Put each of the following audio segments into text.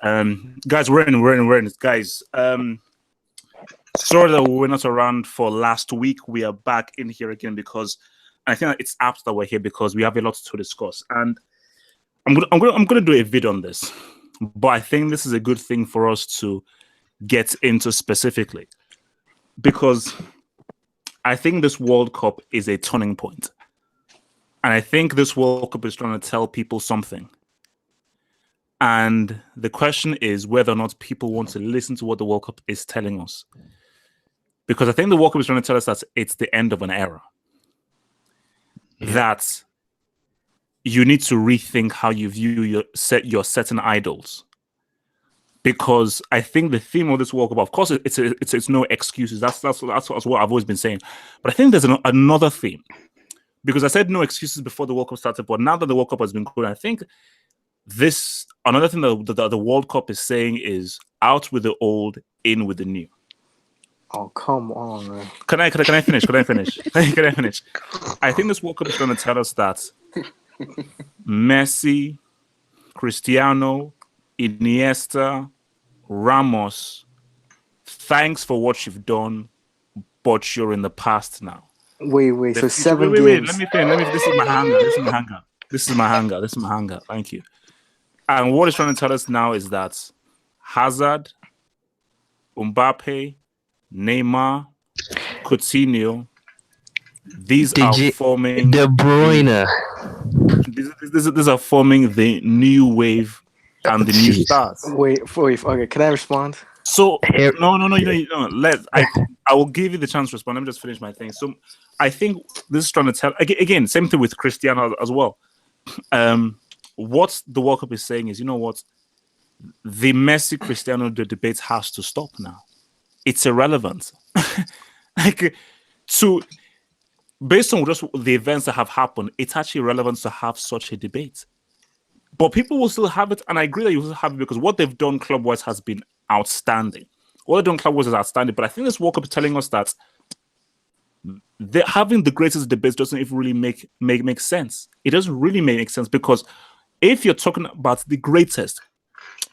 Guys, we're in. Guys, sorry that we were not around for last week. We are back in here again because I think that it's apt that we're here because we have a lot to discuss. And I'm gonna do a video on this, but I think this is a good thing for us to get into specifically because I think this World Cup is a turning point, and I think this World Cup is trying to tell people something. And the question is whether or not people want to listen to what the World Cup is telling us. Because I think the World Cup is trying to tell us that it's the end of an era. Yeah. That you need to rethink how you view your certain idols. Because I think the theme of this World Cup, of course, it's no excuses. That's what I've always been saying. But I think there's another theme. Because I said no excuses before the World Cup started, but now that the World Cup has been going, I think another thing that the World Cup is saying is out with the old, in with the new. Oh, come on, man. Can I finish? Can I finish? I think this World Cup is going to tell us that Messi, Cristiano, Iniesta, Ramos, thanks for what you've done, but you're in the past now. Wait. So 7 games. Wait. Let me finish. This is my hanger. Thank you. And what it's trying to tell us now is that Hazard, Mbappe, Neymar, Coutinho, these are forming De Bruyne. These are forming the new wave and the new stars. Wait. Okay, can I respond? So no. I will give you the chance to respond. Let me just finish my thing. So I think this is trying to tell again, same thing with Cristiano as well. What the World Cup is saying is, you know what? The Messi Cristiano debate has to stop now. It's irrelevant. Based on just the events that have happened, it's actually irrelevant to have such a debate. But people will still have it, and I agree that you will have it because what they've done club-wise has been outstanding. What they've done club-wise is outstanding, but I think this World Cup is telling us that having the greatest debates doesn't even really make sense. It doesn't really make sense because if you're talking about the greatest,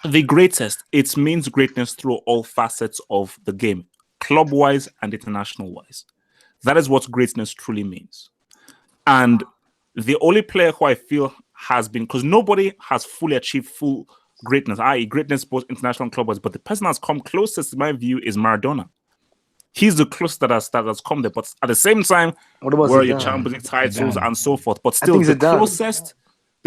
it means greatness through all facets of the game, club-wise and international-wise. That is what greatness truly means. And the only player who I feel has been, because nobody has fully achieved full greatness, i.e. greatness both international and club-wise, but the person that's come closest, in my view, is Maradona. He's the closest that has come there. But at the same time, where are your Champions League titles and so forth? But still, the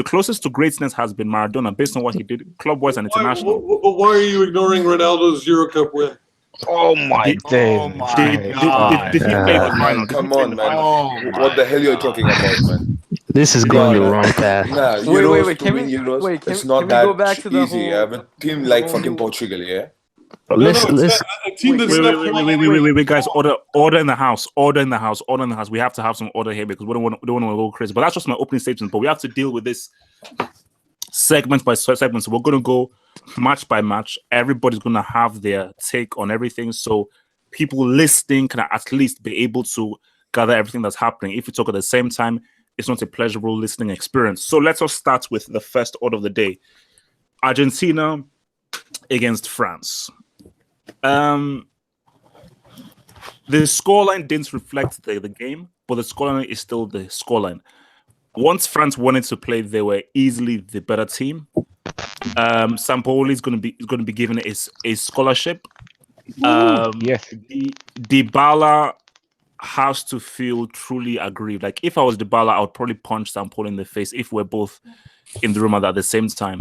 closest to greatness has been Maradona, based on what he did club-wise and international. Why are you ignoring Ronaldo's Euro Cup win? Oh my days! Did he play the final? Come on, man! What the hell are you talking about, man? This is going the wrong path. Nah, wait. Can we that go back to the easy. I have a team like fucking Portugal, yeah. Let's wait, guys! Order in the house. We have to have some order here because we don't want to go crazy. But that's just my opening statement. But we have to deal with this segment by segment. So we're going to go match by match. Everybody's going to have their take on everything. So people listening can at least be able to gather everything that's happening. If we talk at the same time, it's not a pleasurable listening experience. So let's just start with the first order of the day: Argentina against France. The scoreline didn't reflect the game, but the scoreline is still the scoreline. Once France wanted to play, they were easily the better team. Sampaoli is going to be given a scholarship. Yes. Dybala has to feel truly aggrieved. Like if I was Dybala, I would probably punch Sampaoli in the face if we're both in the room at the same time.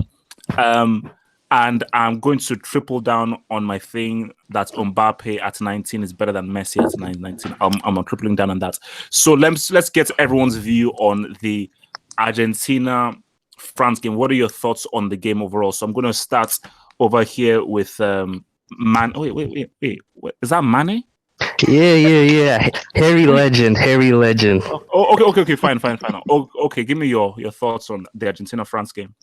And I'm going to triple down on my thing that Mbappe at 19 is better than Messi at 19. I'm tripling down on that. So let's get everyone's view on the Argentina-France game. What are your thoughts on the game overall? So I'm going to start over here with Man. Wait. Is that Mane? Yeah. Harry legend. Okay. Fine. Okay, give me your thoughts on the Argentina-France game.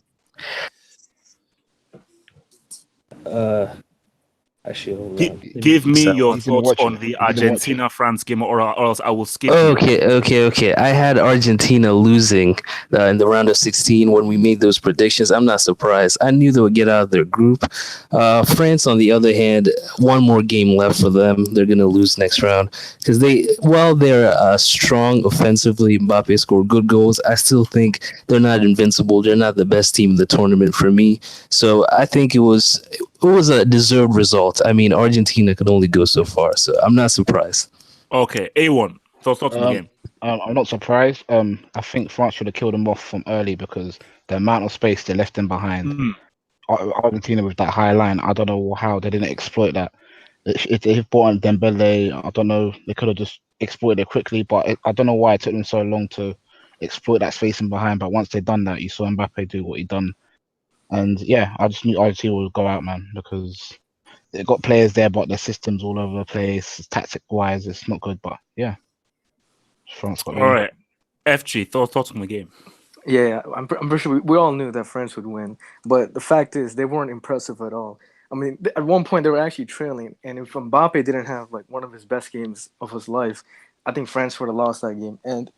Actually, hold on. Give me your He's been thoughts watching on it. the He's been watching. Argentina-France game, or else I will skip you. Okay. I had Argentina losing in the round of 16 when we made those predictions. I'm not surprised. I knew they would get out of their group. France, on the other hand, one more game left for them. They're going to lose next round because while they're strong offensively, Mbappe scored good goals. I still think they're not invincible. They're not the best team in the tournament for me. So I think it was a deserved result. I mean, Argentina could only go so far, so I'm not surprised. Okay, A1. Thoughts on the game? I'm not surprised. I think France should have killed them off from early because the amount of space they left them behind. Argentina with that high line, I don't know how they didn't exploit that. If they brought on Dembele, I don't know, they could have just exploited it quickly, but I don't know why it took them so long to exploit that spacing behind. But once they've done that, you saw Mbappe do what he done. And yeah, I just knew Argentina would go out, man, because they've got players there, but their systems all over the place. Tactic wise, it's not good. But yeah, France got All right. FG, thoughts on the game? Yeah, I'm pretty sure we all knew that France would win, but the fact is they weren't impressive at all. I mean, at one point they were actually trailing, and if Mbappe didn't have like one of his best games of his life, I think France would have lost that game. And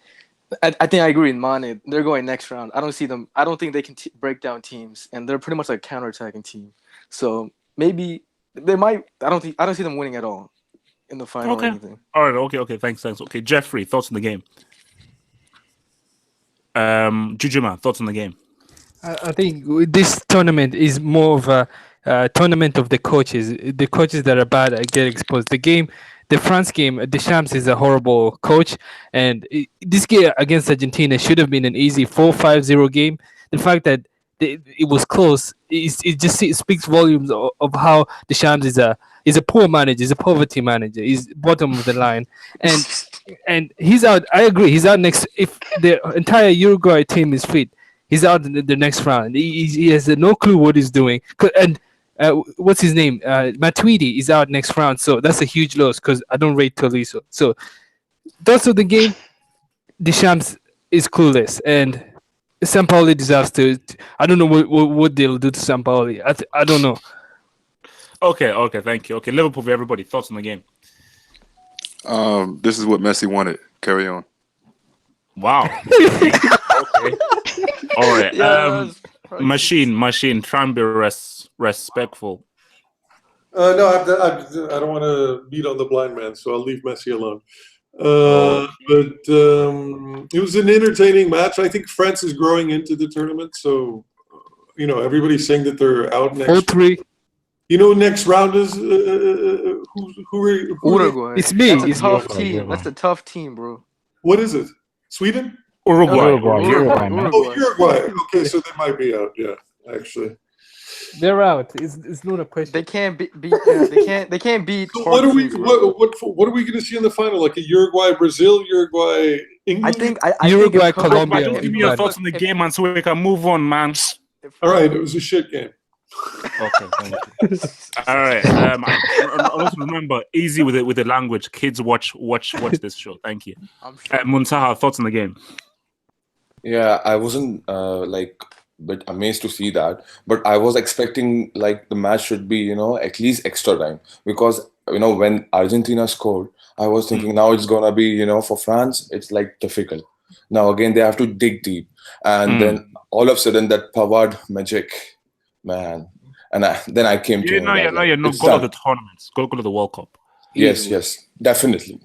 I think I agree with Mane. They're going next round. I don't see them. I don't think they can break down teams, and they're pretty much like a counterattacking team. So maybe they might. I don't see them winning at all in the final or anything. All right. Okay. Thanks. Okay, Jeffrey, thoughts on the game? Jujuma, thoughts on the game? I think this tournament is more of a tournament of the coaches. The coaches that are bad get exposed. The France game, Deschamps is a horrible coach, and this game against Argentina should have been an easy 4-5-0 game. The fact that it was close, it speaks volumes of how Deschamps is a poor manager, is a poverty manager, is bottom of the line, and he's out. I agree, he's out next. If the entire Uruguay team is fit, he's out in the next round. He has no clue what he's doing. And what's his name? Matuidi is out next round, so that's a huge loss because I don't rate Tolisso. So that's of the game. Deschamps is clueless, and Sampaoli deserves to. I don't know what they'll do to Sampaoli. I don't know. Okay, thank you. Okay, Liverpool for everybody. Thoughts on the game? This is what Messi wanted. Carry on. Wow. Okay. All right. Yeah, Machine. Try and be respectful. No, I don't want to beat on the blind man, so I'll leave Messi alone. But it was an entertaining match. I think France is growing into the tournament, so everybody's saying that they're out next. 4-3. Next round is who are Uruguay. It's me. That's a It's tough Uruguay, team. Uruguay. That's a tough team, bro. What is it? Sweden? Uruguay. Uruguay, man. Oh, Uruguay. Okay, so they might be out. Yeah, actually. They're out. It's not a question. They can't beat. They can't beat. So what are we going to see in the final? Like a Uruguay, Brazil, Uruguay, England? I Uruguay, think Colombia. Give me your thoughts on the game, man, so we can move on, man. All right, it was a shit game. Okay, thank you. All right. Also remember, easy with the language. Kids watch this show. Thank you. Muntaha, thoughts on the game? Yeah, I wasn't bit amazed to see that, but I was expecting like the match should be at least extra time, because when Argentina scored, I was thinking now it's gonna be for France it's like difficult. Now again they have to dig deep, and then all of a sudden that Pavard magic, man, and then I came to You're not go to the tournaments. Go to the World Cup. Yes, definitely.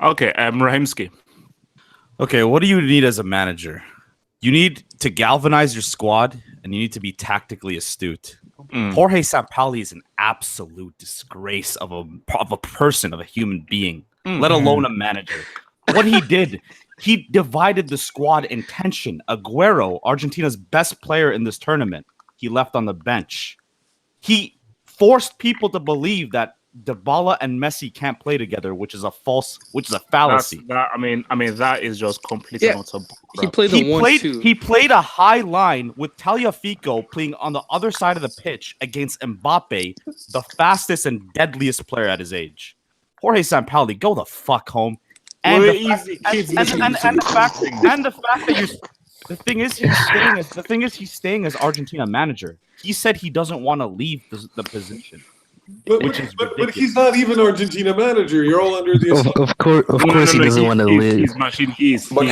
Okay, Rahimski. Okay, what do you need as a manager? You need to galvanize your squad, and you need to be tactically astute. Jorge Sampaoli is an absolute disgrace of a person, of a human being, let alone a manager. What he did, he divided the squad in tension. Aguero, Argentina's best player in this tournament, he left on the bench. He forced people to believe that Dybala and Messi can't play together, which is a fallacy. That is just completely not a He played the 1-2. He played a high line with Tagliafico playing on the other side of the pitch against Mbappe, the fastest and deadliest player at his age. Jorge Sampaoli, go the fuck home. And the fact that The thing is, he's staying as Argentina manager. He said he doesn't want to leave the position, which is ridiculous. But he's not even Argentina manager. You're all under the assumption. Of course, he doesn't want to live. He's machine. But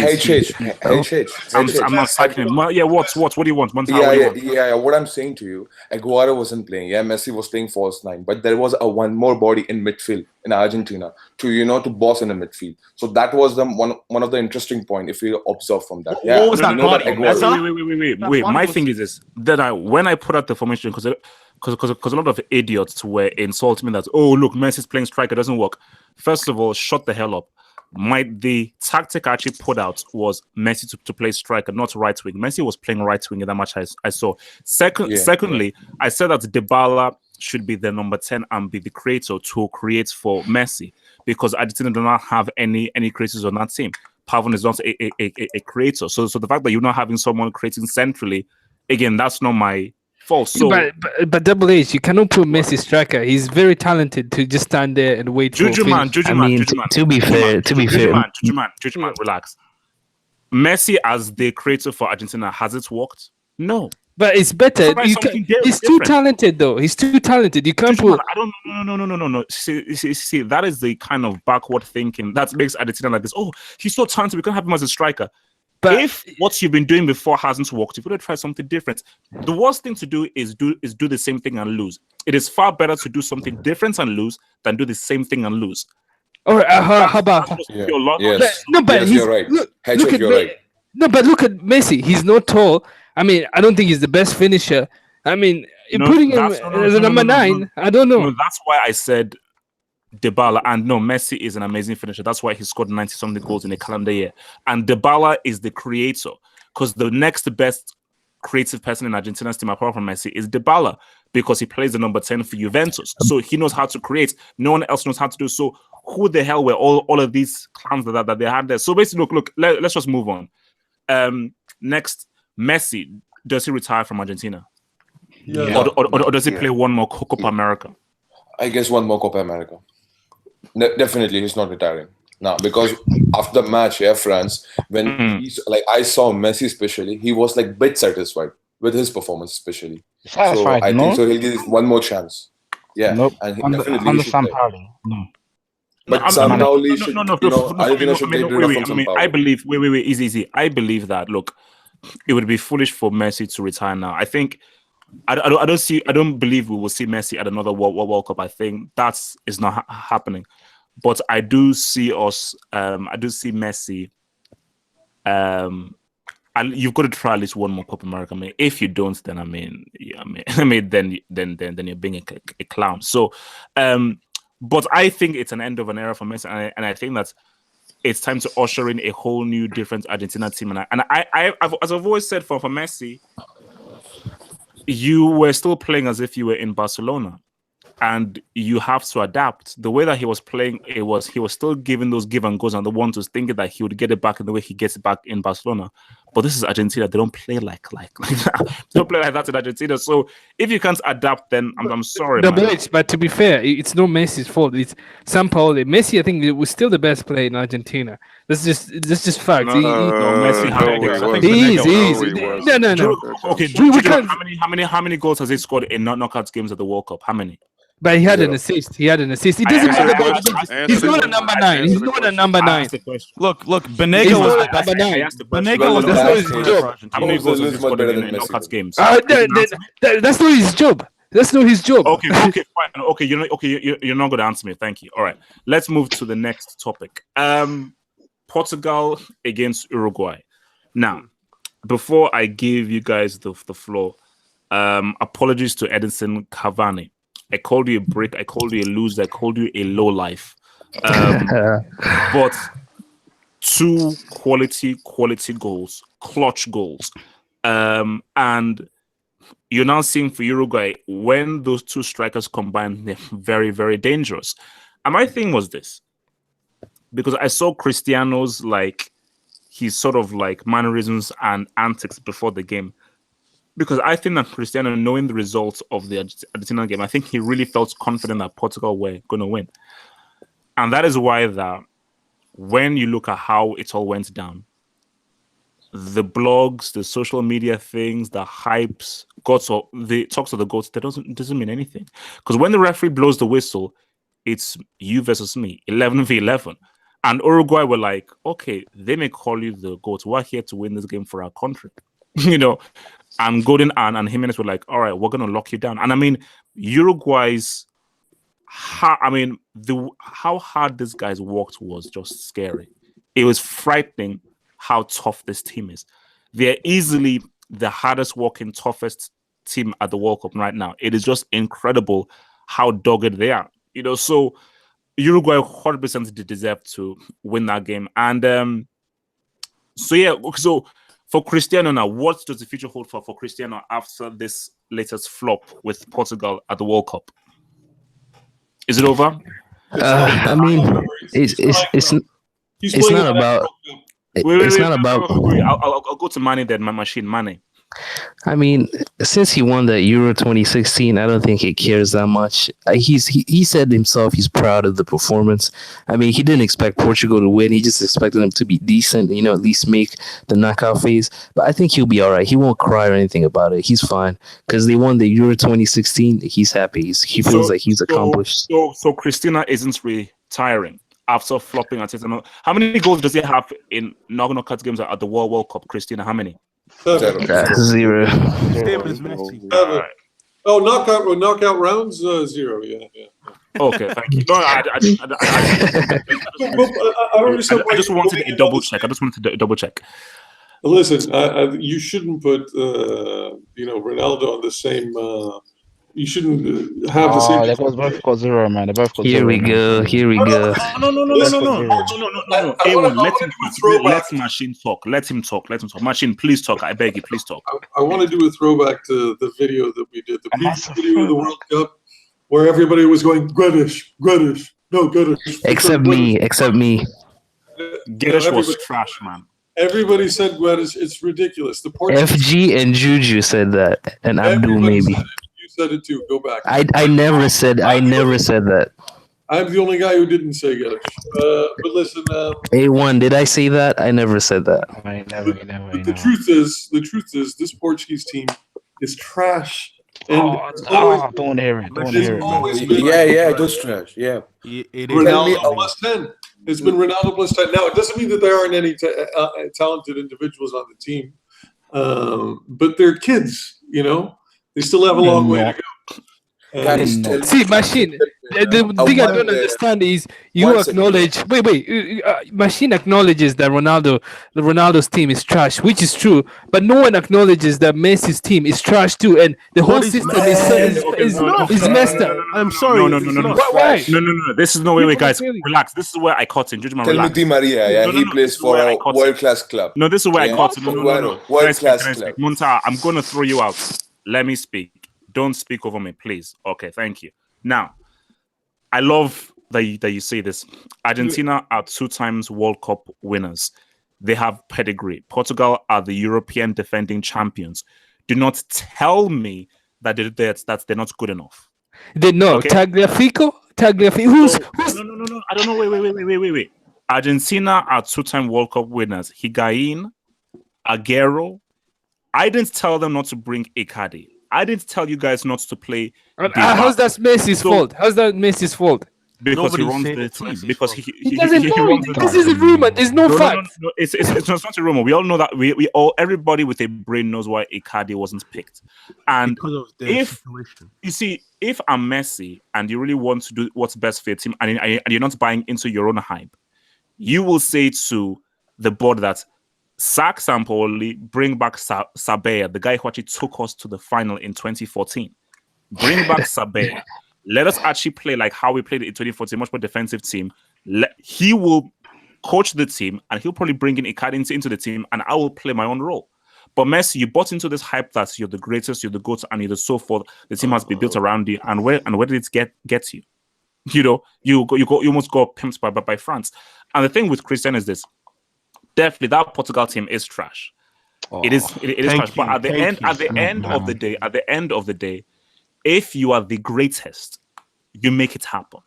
I'm not sacking him. Yeah, what do you want? What I'm saying to you, Aguero wasn't playing. Yeah, Messi was playing false nine, but there was one more body in midfield in Argentina to boss in the midfield. So that was the one of the interesting point if you observe from that. Yeah, what was that body? Wait. My thing is this: that when I put out the formation, because a lot of idiots were insulting me that, oh, look, Messi's playing striker, doesn't work. First of all, shut the hell up. The tactic I actually put out was Messi to play striker, not right wing. Messi was playing right wing in that match I saw. Secondly, I said that Dybala should be the number 10 and be the creator to create for Messi, because Argentina do not have any creators on that team. Pavon is not a creator. So the fact that you're not having someone creating centrally, again, that's not my fault. So, but Double H, you cannot put Messi striker. He's very talented to just stand there and wait for. To be fair, relax. Messi as the creator for Argentina, has it worked? No. But it's better. He's too talented, though. He's too talented. You can't put. I don't. No. See, that is the kind of backward thinking that makes Argentina like this. Oh, he's so talented. We can't have him as a striker. But if what you've been doing before hasn't worked, you've got to try something different. The worst thing to do is do the same thing and lose. It is far better to do something different and lose than do the same thing and lose. All right, how about? Yes. You're right. You're right. No, but look at Messi. He's not tall. I mean, I don't think he's the best finisher. I mean, putting him as a number 9, I don't know. No, that's why I said Dybala. And no, Messi is an amazing finisher. That's why he scored 90-something goals in a calendar year. And Dybala is the creator, because the next best creative person in Argentina's team, apart from Messi, is Dybala, because he plays the number 10 for Juventus. So he knows how to create. No one else knows how to do so. Who the hell were all of these clowns that they had there? So basically, look, let's just move on. Next, Messi, does he retire from Argentina? Yeah. Or does he play one more Copa America? I guess one more Copa America. Definitely, he's not retiring now, because after the match, France, when he's like, I saw Messi especially, he was like bit satisfied with his performance, especially. Satisfied, so I think so. He'll give one more chance. Yeah, nope. And on the Sampaoli, no. But Sampaoli should, Argentina should get rid of Sampaoli. I believe. Wait, easy. I believe that. Look, it would be foolish for Messi to retire now. I think. I don't believe we will see Messi at another World Cup. I think that is not happening. But I do see us. I do see Messi. And you've got to try at least one more Copa America. I mean, if you don't, then then you're being a clown. So, but I think it's an end of an era for Messi, and I think that it's time to usher in a whole new, different Argentina team. And I've always said for Messi, you were still playing as if you were in Barcelona, and you have to adapt. The way that he was playing, he was still giving those give and goes, and the one was thinking that he would get it back in the way he gets it back in Barcelona. But this is Argentina; they don't play like that. They don't play like that in Argentina. So if you can't adapt, then I'm sorry. But to be fair, it's not Messi's fault. It's Sampaoli. Messi, I think, was still the best player in Argentina. That's just fact. Messi. No. Okay, how many goals has he scored in knockout games at the World Cup? How many? But he had an assist. It doesn't matter. He's not a number 9. He's not a number 9. Look, Banega was the best. Banega was the best his job. How many goals has he scored in knockout games? That's not his job. That's not his job. Okay, fine. Okay, you're not going to answer me. Thank you. All right, let's move to the next topic. Portugal against Uruguay. Now, before I give you guys the floor, apologies to Edinson Cavani. I called you a brick. I called you a loser. I called you a low life. But 2 quality goals, clutch goals. And you're now seeing for Uruguay, when those 2 strikers combine, they're very, very dangerous. And my thing was this, because I saw Cristiano's his sort of mannerisms and antics before the game. Because I think that Cristiano, knowing the results of the Argentina game, I think he really felt confident that Portugal were going to win. And that is why that when you look at how it all went down, the blogs, the social media things, the hypes, goats or the talks of the goats, that doesn't mean anything. Because when the referee blows the whistle, it's you versus me, 11v11. And Uruguay were like, okay, they may call you the goats. We're here to win this game for our country. And Golden and Jimenez were like, all right, we're gonna lock you down. And I mean, Uruguay's how hard this guy's worked was just scary. It was frightening how tough this team is. They're easily the hardest working, toughest team at the World Cup right now. It is just incredible how dogged they are. So Uruguay 100% deserve to win that game. And so for Cristiano now, what does the future hold for Cristiano after this latest flop with Portugal at the World Cup? Is it over? I mean, it's not about. It's not about. I'll go to Mane then. My machine, Mane. I mean, since he won the Euro 2016, I don't think he cares that much. He said himself he's proud of the performance. I mean, he didn't expect Portugal to win. He just expected them to be decent, at least make the knockout phase. But I think he'll be all right. He won't cry or anything about it. He's fine because they won the Euro 2016. He's happy. He feels like he's accomplished. So Christina isn't retiring after flopping at it. How many goals does he have in knockout games at the World Cup, Christina? How many? 0. Same as Messi. Oh, knockout rounds, 0. Yeah. Okay, thank you. No, I just wanted a double check. Listen, you shouldn't put Ronaldo on the same. You shouldn't have the same. They both got 0, man. They both got 0. Here we go. No. A1, let machine talk. Let him talk. Machine, please talk. I beg you, please talk. I want to do a throwback to the video that we did, the previous video of the World Cup, where everybody was going Grealish, no Grealish. Except me. Grealish was trash, man. Everybody said Grealish. It's ridiculous. The Portuguese FG and Juju said that, and Abdul maybe. Said it too. Go back. I never said that. I'm the only guy who didn't say Grealish. But listen, A1, did I say that? I never said that. The truth is, this Portuguese team is trash. And don't want to hear it. Yeah, just trash. Yeah. Ronaldo plus 10. It's been Ronaldo plus 10. Now, it doesn't mean that there aren't any talented individuals on the team, but they're kids. They still have a long way to go. See, Machine, the thing I don't understand is you acknowledge. Machine acknowledges that Ronaldo's team is trash, which is true, but no one acknowledges that Messi's team is trash too, and the whole system is messed up. I'm sorry. No. Why? No. This is no way, guys. Relax. This is where I caught him. Tell me Di Maria. He plays for a world-class club. No, this is where I caught him. No. World-class club. Munta, I'm going to throw you out. Let me speak. Don't speak over me, please. Okay, thank you. Now, I love that you say this. Argentina are 2 times World Cup winners. They have pedigree. Portugal are the European defending champions. Do not tell me that they're not good enough. Okay? Tagliafico? Who's? No. I don't know. Wait. Argentina are 2-time World Cup winners. Higuain, Aguero. I didn't tell them not to bring Icardi. I didn't tell you guys not to play. How's that Messi's fault? Because he runs the team. Because he doesn't know. This is a rumor. There's no fact. No. It's not a rumor. We all know that. Everybody with a brain knows why Icardi wasn't picked. And if I'm Messi and you really want to do what's best for your team, and you're not buying into your own hype, you will say to the board that sack Sampaoli, bring back Sabea, the guy who actually took us to the final in 2014. Bring back Sabea. Let us actually play like how we played in 2014, much more defensive team. He will coach the team, and he'll probably bring in Icardi into the team, and I will play my own role. But Messi, you bought into this hype that you're the greatest, you're the GOAT, and you're the so forth. The team has been built around you, and where did it get you? You almost got pimped by France. And the thing with Cristiano is this. Definitely, that Portugal team is trash. It is trash. But at the end of the day, if you are the greatest, you make it happen.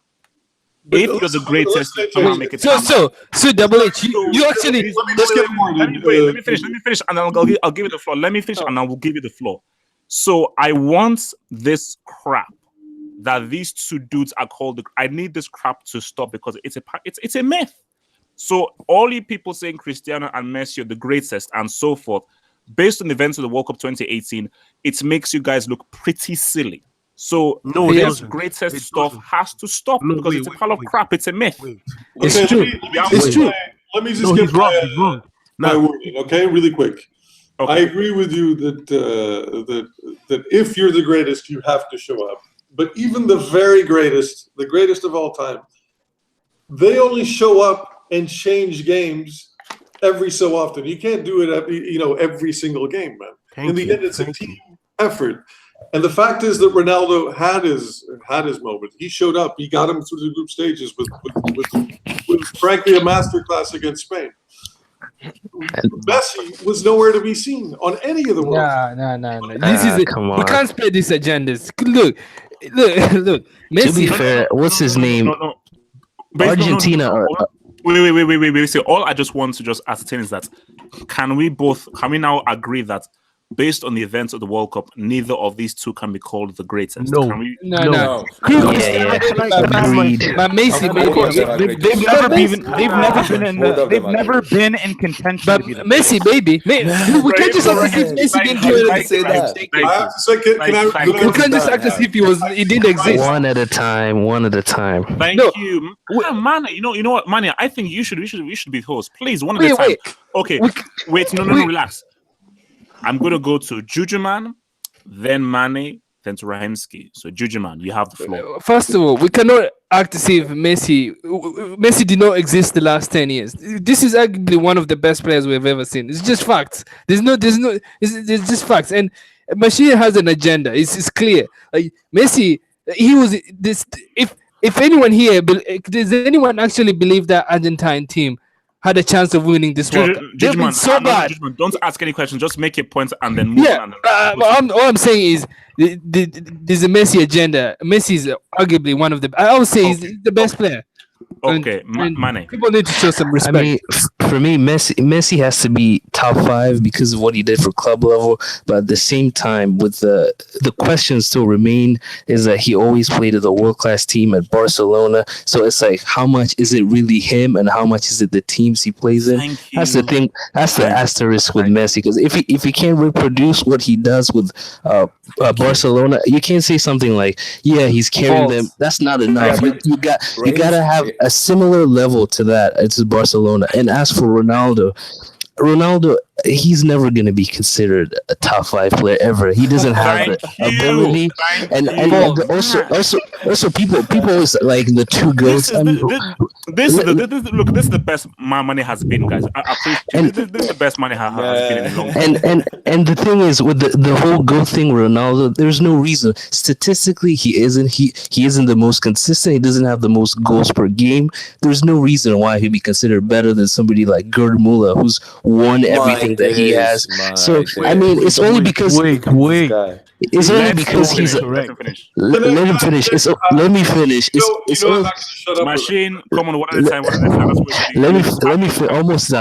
But If you're the listen, greatest, listen, you cannot make it So, happen. Double H, you actually. let me just get more. Let me finish, and I'll give you the floor. Let me finish, and I will give you the floor. So I want this crap that these two dudes are called. I need this crap to stop because it's a myth. So all you people saying Cristiano and Messi are the greatest and so forth, based on the events of the World Cup 2018, it makes you guys look pretty silly. So No, it this doesn't. greatest It stuff doesn't. has to stop No, because wait, it's a wait, pile of wait. crap. It's a myth. Wait. It's Okay, true. It's true. Let me just No, get he's wrong. He's wrong. my No. wording, okay, really quick. Okay. I agree with you that if you're the greatest, you have to show up. But even the very greatest, the greatest of all time, they only show up and change games every so often. You can't do it every single game, man. In the end, it's a team effort. And the fact is that Ronaldo had his moment. He showed up. He got him through the group stages with frankly a masterclass against Spain. Messi was nowhere to be seen on any of the world. No. This is come we on. can't spread these agendas. Look. Messi. To be fair, what's his name? No. Argentina. Wait. So all I just want to just ascertain is that can we now agree that based on the events of the World Cup, neither of these two can be called the greatest? No. Can we? No. Yeah. Agreed. But Messi, baby. They've never been in contention. But Messi, baby. We can't just act as if Messi didn't do I anything. say that. I have to say, We can't just act as if he didn't exist. One at a time. Thank No. you, Mane. You know what, Mane? I think we should be host. Please, one at a time. Wait. Okay. Wait. No. Relax. I'm gonna go to Jujuman, then Mane, then to Rahimski. So Jujuman, you have the floor. First of all, we cannot act as if Messi did not exist the last 10 years. This is arguably one of the best players we've ever seen. It's just facts. There's just facts. And Machine has an agenda. It's clear. Like Messi, he was this. If anyone here, does anyone actually believe that Argentine team had a chance of winning this World Cup? They've been so bad. Don't ask any questions. Just make your point and then move on. All I'm saying is there's a Messi agenda. Messi is arguably one of the. I would say he's the best player. Okay, And Mane. people need to show some respect. I mean, for me, Messi has to be top 5 because of what he did for club level. But at the same time, with the question still remain is that he always played at a world class team at Barcelona. So it's like, how much is it really him, and how much is it the teams he plays in? That's the thing. That's the asterisk with Messi, because if he can't reproduce what he does with Barcelona, you can't say something like, yeah, he's carrying them. That's not enough. You gotta have a similar level to that. It's Barcelona. And as for Ronaldo, he's never going to be considered a top 5 player ever. He doesn't have the ability, and also people always like the two goats. This is the best my money has been, guys. This is the best money has been in a long time. And the thing is, with the whole goat thing, Ronaldo, there's no reason. Statistically, he isn't the most consistent. He doesn't have the most goals per game. There's no reason why he'd be considered better than somebody like Gerd Müller, who's won everything that he has. So I mean, it's only because it's only because he's. Let him finish. Let me finish. Machine. Come on, one at a time. Let me almost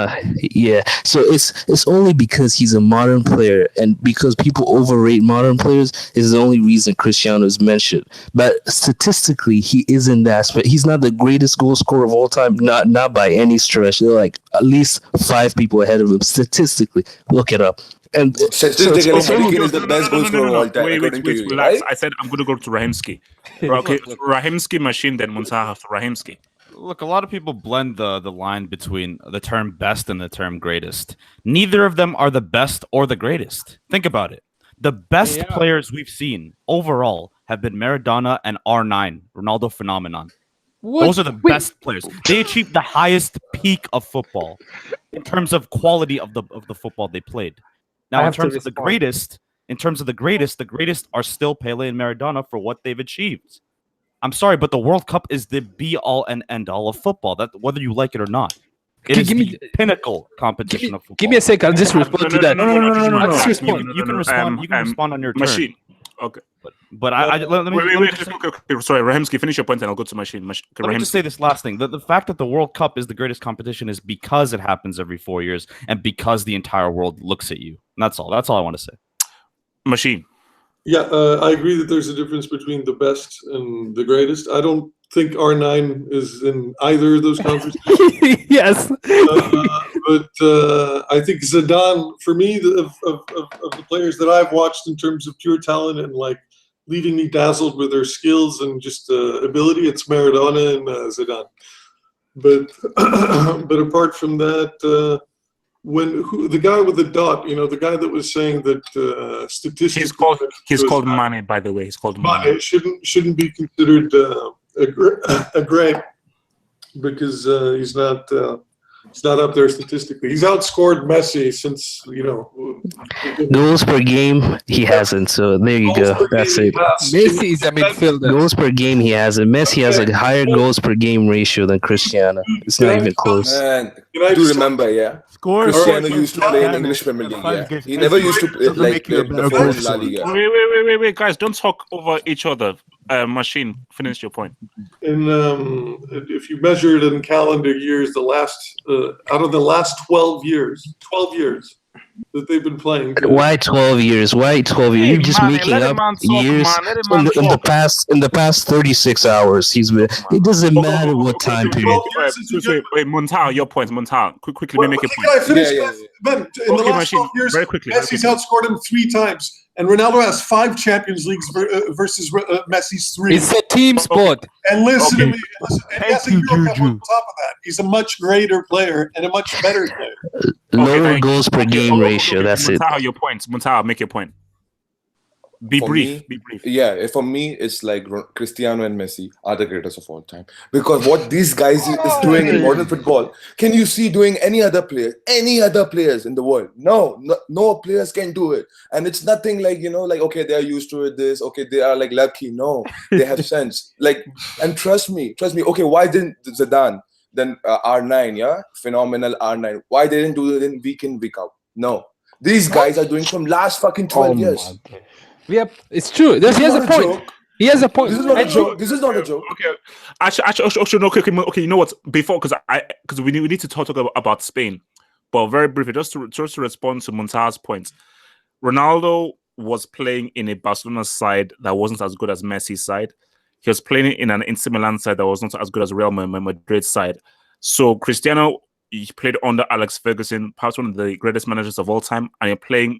yeah. So it's only because he's a modern player, and because people overrate modern players is the only reason Cristiano is mentioned. But statistically, he isn't that. But he's not the greatest goal scorer of all time. Not by any stretch. They're like at least 5 people ahead of him statistically. Look it up. And statistically, is the best goal scorer of all time. Wait, relax. I said I'm going to go to Rahimski. Okay, Rahimski, Machine, then Muntaha after Rahimski. Look, a lot of people blend the line between the term best and the term greatest. Neither of them are the best or the greatest. Think about it. The best players we've seen overall have been Maradona and R9, Ronaldo phenomenon. Those are the best players. They achieved the highest peak of football in terms of quality of the football they played. Now, in terms of the greatest, the greatest are still Pele and Maradona for what they've achieved. I'm sorry, but the World Cup is the be-all and end-all of football. That whether you like it or not, it is the pinnacle competition of football. Give me a sec. I'll just respond to that. No. You can respond. You can respond on your turn. Machine. Okay. But let me just say, okay, sorry, Rahimski, finish your point, and I'll go to Machine. let me just say this last thing. The fact that the World Cup is the greatest competition is because it happens every 4 years and because the entire world looks at you. And that's all. That's all I want to say. Machine. Yeah, I agree that there's a difference between the best and the greatest. I don't think R9 is in either of those conferences. Yes. But I think Zidane, for me, of the players that I've watched in terms of pure talent and like leaving me dazzled with their skills and just ability, it's Maradona and Zidane. But apart from that, the guy with the dot, the guy that was saying that statistics, he's called Mane, by the way. He's called Mane. Shouldn't be considered a great because he's not up there statistically. He's outscored Messi since Goals per game, he hasn't. So there you go. That's it. Messi is a midfielder. Goals per game, he hasn't. Messi has a higher goals per game ratio than Cristiano. It's not even close. Man, do remember, yeah. Cristiano used to play in English Premier League. Yeah. He never used to play before La Liga. Wait, guys, don't talk over each other. Machine, finish your point. And if you measure it in calendar years, out of the last 12 years that they've been playing. Why 12 years? Why 12 years? You're just making up years in the past 36 hours. It doesn't matter what time period. Wait, Montao, your point, Montao. Quickly, let me make a point. Can I finish? Ben, in the last 12 years, very quickly, Messi's outscored him 3 times. And Ronaldo has 5 Champions Leagues versus Messi's 3. It's a team sport. And listen to me. And he has a Euro Cup on top of that. He's a much greater player and a much better player. Lower goals per game ratio. That's it. Montao, your point. Montao, make your point. Be brief. Yeah, for me, it's like Cristiano and Messi are the greatest of all time. Because what these guys is doing in modern football, can you see doing any other players in the world? No players can do it. And it's nothing like, okay, they are used to it, they are like lucky. No, they have sense. And trust me. Okay, why didn't Zidane, then R9, yeah? Phenomenal R9. Why they didn't do it in week in, week out? No. These guys are doing from last fucking 12 years. Yep, it's true. He has a point. He has a point. This is not a joke. This is not a joke. Okay. Actually, no. Okay. You know what? Before, because we need to talk about Spain, but very briefly, just to respond to Monta's point, Ronaldo was playing in a Barcelona side that wasn't as good as Messi's side. He was playing in an Inter Milan side that was not as good as Real Madrid side. So Cristiano, he played under Alex Ferguson, perhaps one of the greatest managers of all time, and you're playing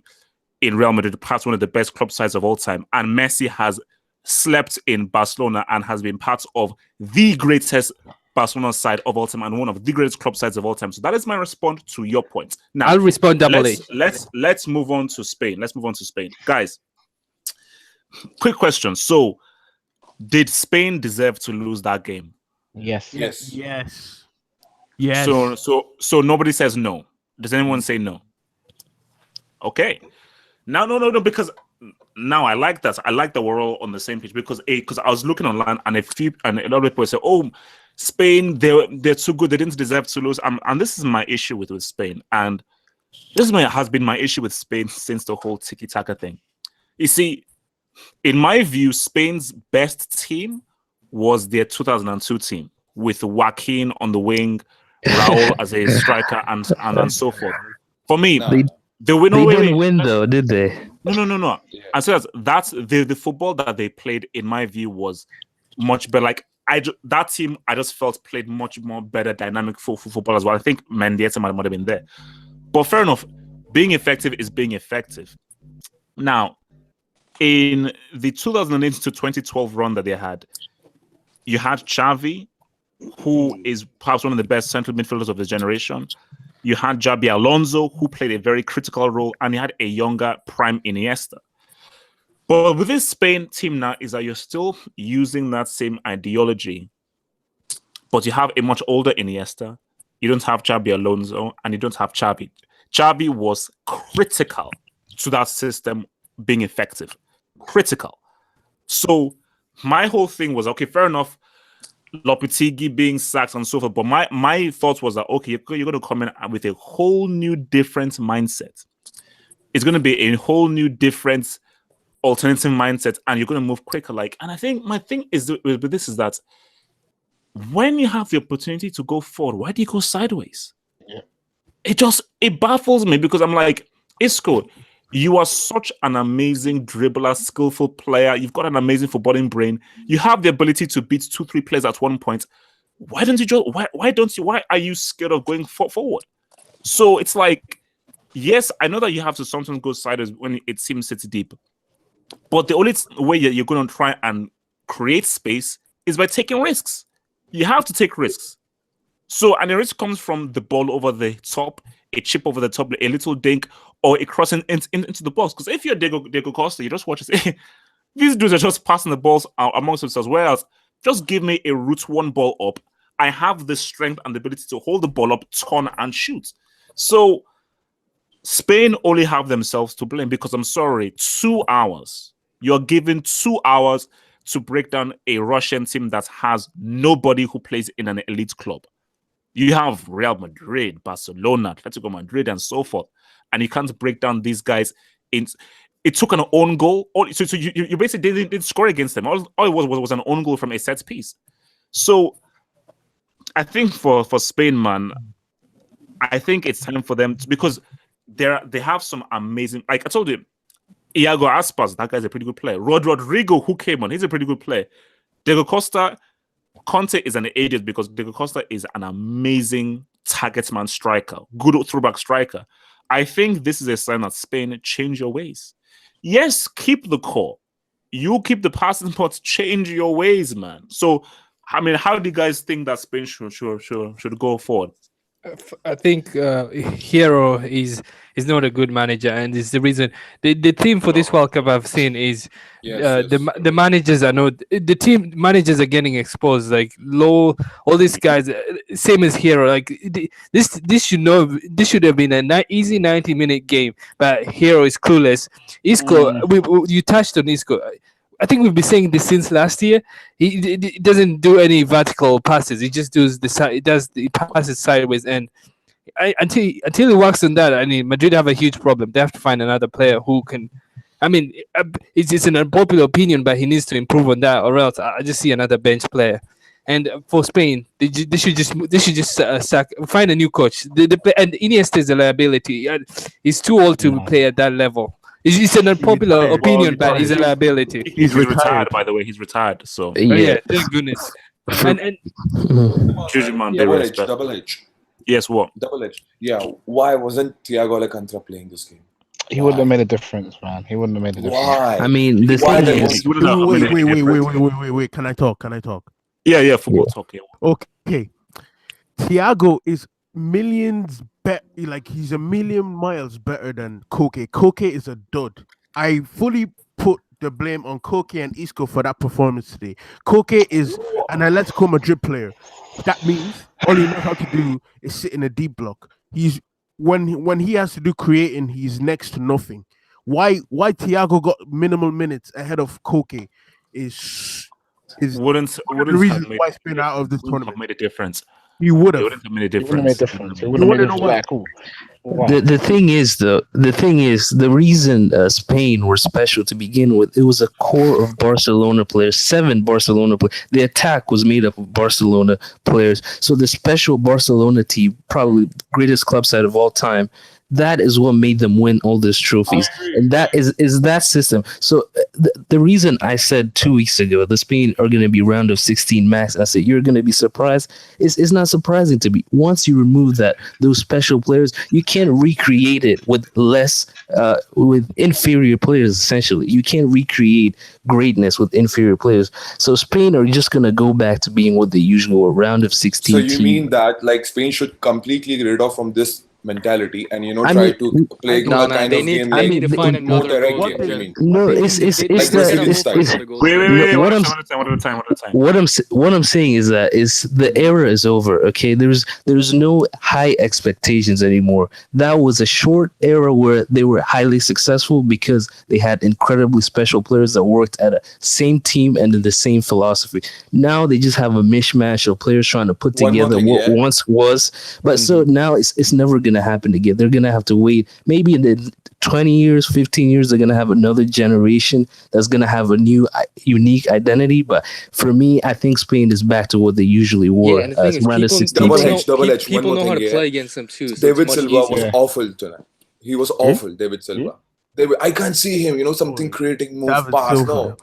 in Real Madrid, perhaps one of the best club sides of all time. And Messi has slept in Barcelona and has been part of the greatest Barcelona side of all time and one of the greatest club sides of all time. So that is my response to your point. Now, I'll respond double A. Let's move on to Spain. Guys, quick question. So, did Spain deserve to lose that game? Yes. So nobody says no. Does anyone say no? Okay. No, because now I like that. I like that we're all on the same page because I was looking online and a lot of people say, "Oh, Spain, they're too good. They didn't deserve to lose." And this is my issue with Spain, and has been my issue with Spain since the whole tiki-taka thing. You see, in my view, Spain's best team was their 2002 team with Joaquin on the wing, Raul as a striker, and so forth. For me. They didn't win though, did they? No. Yeah. And so that's the football that they played, in my view, was much better. Like that team, I just felt played much more better, dynamic football as well. I think Mendieta might have been there, but fair enough. Being effective is being effective. Now, in the 2008 to 2012 run that they had, you had Xavi, who is perhaps one of the best central midfielders of his generation. You had Xabi Alonso, who played a very critical role, and you had a younger prime Iniesta. But with this Spain team now is that you're still using that same ideology, but you have a much older Iniesta. You don't have Xabi Alonso, and you don't have Xavi. Xavi was critical to that system being effective. Critical. So my whole thing was, okay, fair enough, Lopetegui being sacked and so forth. But my thought was that, okay, you're going to come in with a whole new different mindset. It's going to be a whole new different alternative mindset, and you're going to move quicker. And I think my thing is with this is that when you have the opportunity to go forward, why do you go sideways? Yeah. It baffles me because I'm like, Isco, you are such an amazing dribbler, skillful player. You've got an amazing footballing brain. You have the ability to beat 2-3 players at one point. Why are you scared of going forward? So it's like, yes, I know that you have to sometimes go sideways when it seems it's deep. But the only way you're going to try and create space is by taking risks. You have to take risks. So, and the risk comes from the ball over the top, a chip over the top, a little dink, or a crossing into the box. Because if you're Diego Costa, you just watch it. These dudes are just passing the balls amongst themselves. Whereas, just give me a route one ball up. I have the strength and the ability to hold the ball up, turn, and shoot. So, Spain only have themselves to blame because I'm sorry, 2 hours. You're given 2 hours to break down a Russian team that has nobody who plays in an elite club. You have Real Madrid, Barcelona, Atletico Madrid, and so forth. And you can't break down these guys. It took an own goal. So you basically didn't score against them. All it was an own goal from a set piece. So I think for Spain, man, I think it's time for them because they have some amazing, like I told you, Iago Aspas, that guy's a pretty good player. Rodrigo, who came on, he's a pretty good player. Diego Costa, Conte is an idiot because Diego Costa is an amazing target man striker, good throwback striker. I think this is a sign that Spain, change your ways. Yes, keep the core. You keep the passing, but change your ways, man. So, I mean, how do you guys think that Spain should go forward? I think Hero is not a good manager, and is the reason the theme for this World Cup I've seen is the managers are not the team managers are getting exposed. Like low, all these guys, same as Hero. Like this should have been an easy 90-minute game, but Hero is clueless. Isco, you touched on Isco. I think we've been saying this since last year. He doesn't do any vertical passes. He just does he passes sideways, and until he works on that, I mean, Madrid have a huge problem. They have to find another player who can. I mean, it's an unpopular opinion, but he needs to improve on that, or else I just see another bench player. And for Spain, they should just find a new coach. And Iniesta is a liability. He's too old to play at that level. It's an unpopular opinion, but he's a liability. He's retired, by the way. He's retired. So yeah, thank goodness. And Double H. Yes, what? Double H. Yeah. Why wasn't Thiago Alcantara playing this game? He wouldn't have made a difference, man. He wouldn't have made a difference. Why? I mean, this Why thing the- is Wait. Can I talk? Yeah, football talk. Yeah. Okay. Thiago is millions better. Like he's a million miles better than Koke. Koke is a dud. I fully put the blame on Koke and Isco for that performance today. Koke is an Atletico Madrid player. That means all he knows how to do is sit in a deep block. He's when he has to do creating, he's next to nothing. Why Thiago got minimal minutes ahead of Koke is wouldn't the reason have made, why Spain out of this wouldn't tournament. have made a difference. He would It have. wouldn't have made a It wouldn't have difference. made a difference. It wouldn't have made a difference. Cool. Wow. the thing is the reason Spain were special to begin with, it was a core of Barcelona players, 7 Barcelona players. The attack was made up of Barcelona players. So the special Barcelona team, probably greatest club side of all time, that is what made them win all these trophies, and that is that system. So the reason I said 2 weeks ago the Spain are going to be round of 16 max, I said you're going to be surprised. It's not surprising to me. Once you remove those special players, you can't recreate it with with inferior players. Essentially, you can't recreate greatness with inferior players. So Spain are just going to go back to being what they usually were, round of 16. So you mean that like Spain should completely get rid of from this mentality and try to play a kind of game they need to find more another direct goal. game. I mean, No, it's like Brazilian style. Wait. What One at I'm saying is that the era is over. Okay, there's no high expectations anymore. That was a short era where they were highly successful because they had incredibly special players that worked at a same team and in the same philosophy. Now they just have a mishmash of players trying to put together what once was. But so now it's never gonna to happen again. They're going to have to wait. Maybe in the 20 years, 15 years, they're going to have another generation that's going to have a new, unique identity. But for me, I think Spain is back to what they usually were. Yeah, and the thing is, around the people, 16th. Double edge. One people more know how thing, to yeah. play against them too. So David it's much Silva was easier. awful tonight. He was awful, David Silva. I can't see him, something creating move David pass. Silva. No.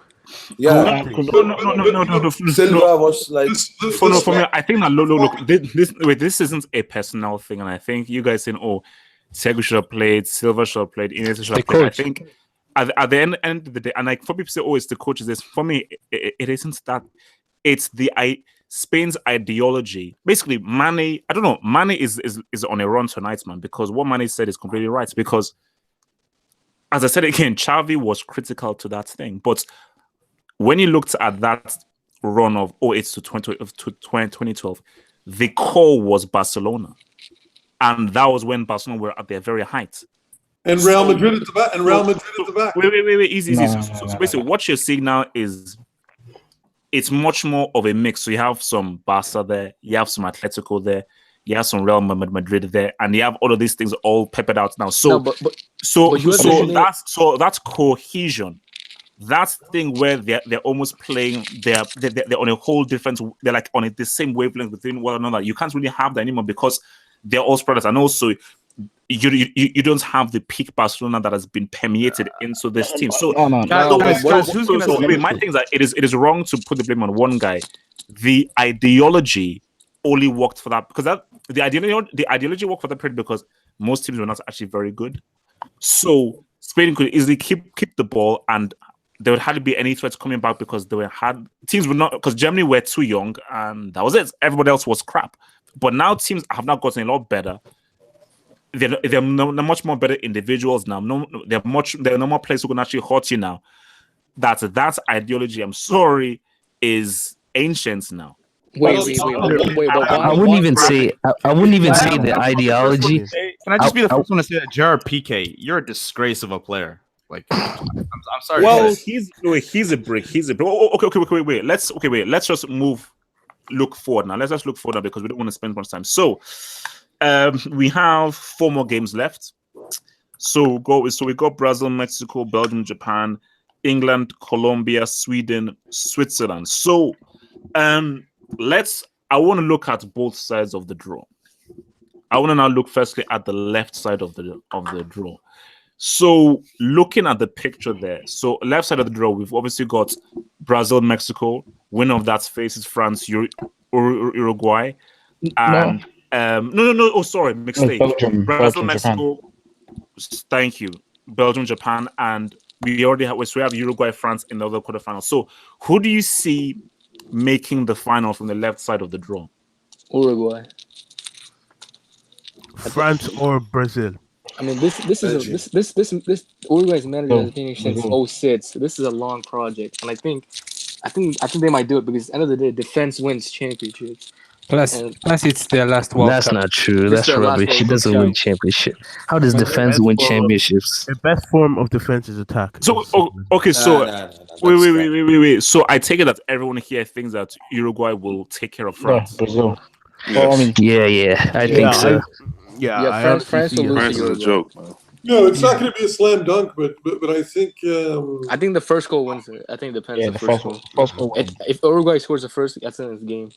Yeah. No. Silva was like For me, I think that look. This isn't a personal thing, and I think you guys saying, "Oh, Thiago should have played, Silva should have played, Iniesta should have played." I think at the end of the day, and like for people say, "Oh, it's the coaches." This for me, it isn't that. It's Spain's ideology. Basically, Mane. I don't know. Mane is on a run tonight, man. Because what Mane said is completely right. Because as I said again, Xavi was critical to that thing, but when you looked at that run of 08 to 2012, the core was Barcelona. And that was when Barcelona were at their very height. And Real Madrid at the back. And Real Madrid at the back. Wait, easy. So basically, what you're seeing now is it's much more of a mix. So you have some Barca there, you have some Atletico there, you have some Real Madrid there, and you have all of these things all peppered out now. So, that's cohesion. That's the thing where they're almost playing. They're on a whole different. They're like on the same wavelength within one another. You can't really have that anymore because they're all spread out, and also you don't have the peak Barcelona that has been permeated into this team. So, my thing is that it is wrong to put the blame on one guy. The ideology only worked for that because the ideology worked for that period because most teams were not actually very good. So Spain could easily keep the ball and there would hardly be any threats coming back because teams would not, because Germany were too young and that was it. Everybody else was crap. But now teams have now gotten a lot better. They're much more better individuals now. There are no more players who can actually hurt you now. That ideology, I'm sorry, is ancient now. Wait, I wouldn't even say the ideology. Can I just be the first one to say that Gerard Piqué, you're a disgrace of a player. Like, I'm sorry. Well, he's a brick. Okay, wait. Let's just look forward now. Let's just look forward now because we don't want to spend much time. So, we have 4 more games left. So we got Brazil, Mexico, Belgium, Japan, England, Colombia, Sweden, Switzerland. So, I want to look at both sides of the draw. I want to now look firstly at the left side of the draw. So looking at the picture there, so left side of the draw, we've obviously got Brazil, Mexico. Winner of that faces France, Uruguay, and no. Oh, sorry, mistake. Brazil, Mexico. Japan. Thank you. Belgium, Japan, and we have Uruguay, France in the other quarterfinal. So who do you see making the final from the left side of the draw? Uruguay, France or Brazil. I mean, this Uruguay's manager has been since 06. This is a long project, and I think they might do it because at the end of the day, defense wins championships. Plus it's their last World Cup. That's not true. That's rubbish. He doesn't win championship. How does defense win championships? The best form of defense is attack. So okay, so wait. So I take it that everyone here thinks that Uruguay will take care of France. Brazil. Well, I mean, yeah. I think so. France will lose to Uruguay. A joke, man. No, it's not going to be a slam dunk, but I think I think the first goal wins it. I think it depends on the first goal. First goal If Uruguay scores the first, that's in his game.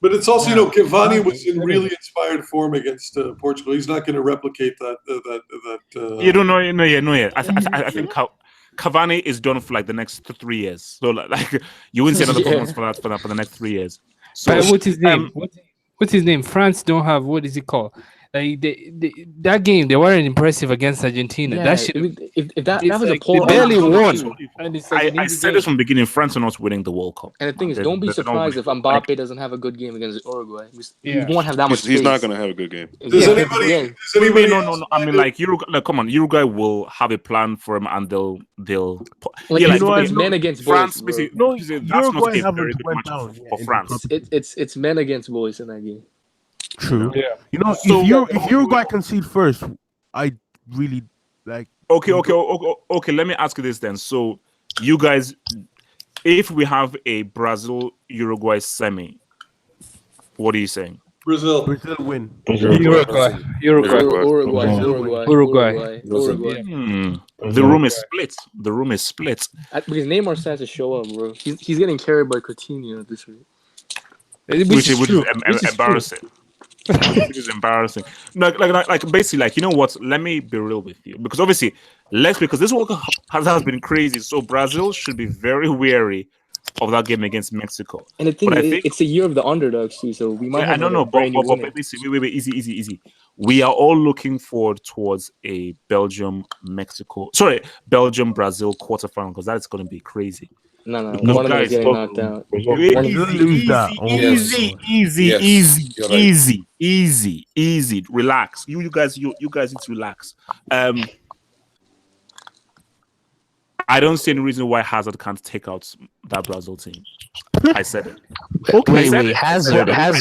But it's also, Cavani was in really inspired form against Portugal. He's not going to replicate that. You don't know, yeah. I think Cavani is done for like the next 3 years. So like you wouldn't see another performance for the next 3 years. So but what's his name? What's his name? France don't have, what is it called? Like that game, they weren't impressive against Argentina. Yeah, that shit. If that was a poor, they barely won. I said this from the beginning. France are not winning the World Cup. And the thing is, don't be surprised if Mbappe doesn't have a good game against Uruguay. You won't have that much. He's not going to have a good game. Does anybody? No. I mean, like Uruguay. Come on, Uruguay will have a plan for him, and they'll. It's men against France. boys. No, that's not a very good match for France. It's men against boys in that game. True. Yeah. If Uruguay concede first, I really like. Okay. Let me ask you this then. So, you guys, if we have a Brazil Uruguay semi, what are you saying? Brazil. Brazil win. Uruguay. Uruguay. The room is split. The room is split. Because Neymar starts to show up, bro. He's getting carried by Coutinho this week. Which is embarrassing. Which is embarrassing. Like basically, like, you know what? Let me be real with you, because obviously, because this World Cup has been crazy. So Brazil should be very wary of that game against Mexico. And the thing is, it's the year of the underdogs too, so we might have but wait, easy. We are all looking forward towards a Belgium Brazil quarterfinal, because that's going to be crazy. No, one of them is getting knocked out. Easy. Relax. You guys need to relax. I don't see any reason why Hazard can't take out that Brazil team. I said it. Wait, Hazard. I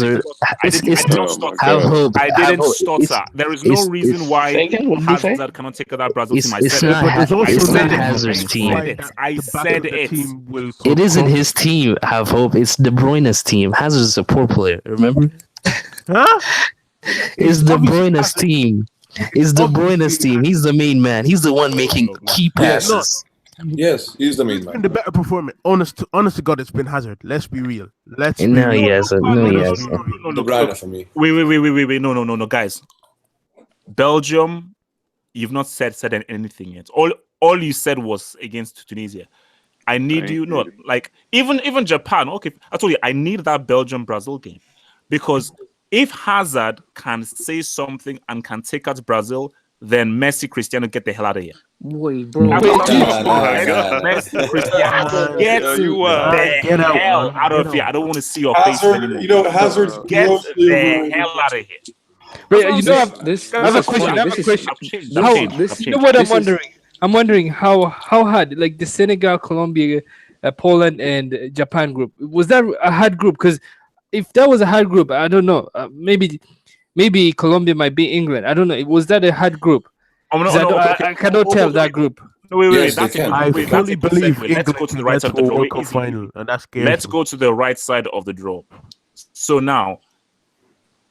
didn't stutter. There is no reason why Hazard cannot take out that Brazil team. It's not Hazard's team. I said it. It isn't his team, have hope. It's De Bruyne's team. Hazard's a poor player, remember? Huh? It's De Bruyne's team. It's De Bruyne's team. He's the main man. He's the one making key passes. Yes, he's the main man. The better performance. Honest to God, it's been Hazard. Let's be real. No, he hasn't. The Bruyne for me. Wait. No, guys. Belgium, you've not said anything yet. All you said was against Tunisia. I need even Japan. Okay, I told you I need that Belgium Brazil game, because if Hazard can say something and can take out Brazil, then Messi, Cristiano, get the hell out of here. Wait, bro. Messi, Cristiano, get the hell out of here. I don't want to see your face anymore. You know, Hazard's get the hell out of here. Wait, I have a question. You know what I'm wondering? I'm wondering how hard, like the Senegal, Colombia, Poland, and Japan group, was that a hard group? Because if that was a hard group, I don't know. Maybe Colombia might be England. I don't know. Was that a hard group? I cannot tell that group. Wait. Yes, I fully believe England. Let's go to the right side of the draw. World Cup final, and that's scary. Let's go to the right side of the draw. So now,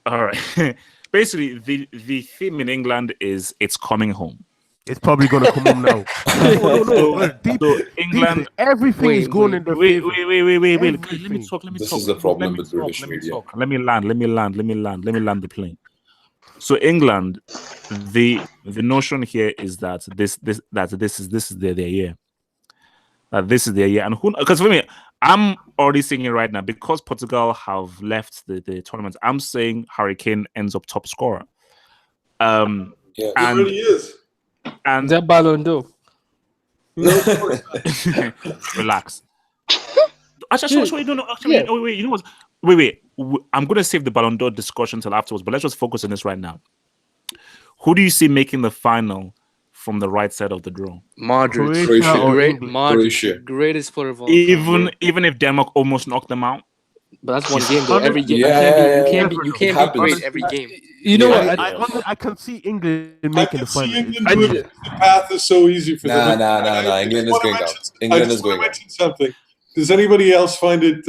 all right. Basically, the theme in England is it's coming home. It's probably going to come home now. So England, everything is going in the favor. Wait. Let me talk. This is the problem with British media. Let me land the plane. So England, the notion here is that this is their year. That this is their year, and because for me, I'm already saying it right now, because Portugal have left the tournament. I'm saying Harry Kane ends up top scorer. Yeah, it really is. And that Ballon d'Or. No, of course not. Relax. Actually, no. Wait. You know what? Wait. I'm gonna save the Ballon d'Or discussion till afterwards, but let's just focus on this right now. Who do you see making the final from the right side of the draw? Modric, Croatia. Greatest player of all time. Even if Denmark almost knocked them out. But that's one game though. Every game, you can't be great every game. You know what? I can see England making the final. The path is so easy for them. Nah. England is going out. England is going out. Something. Does anybody else find it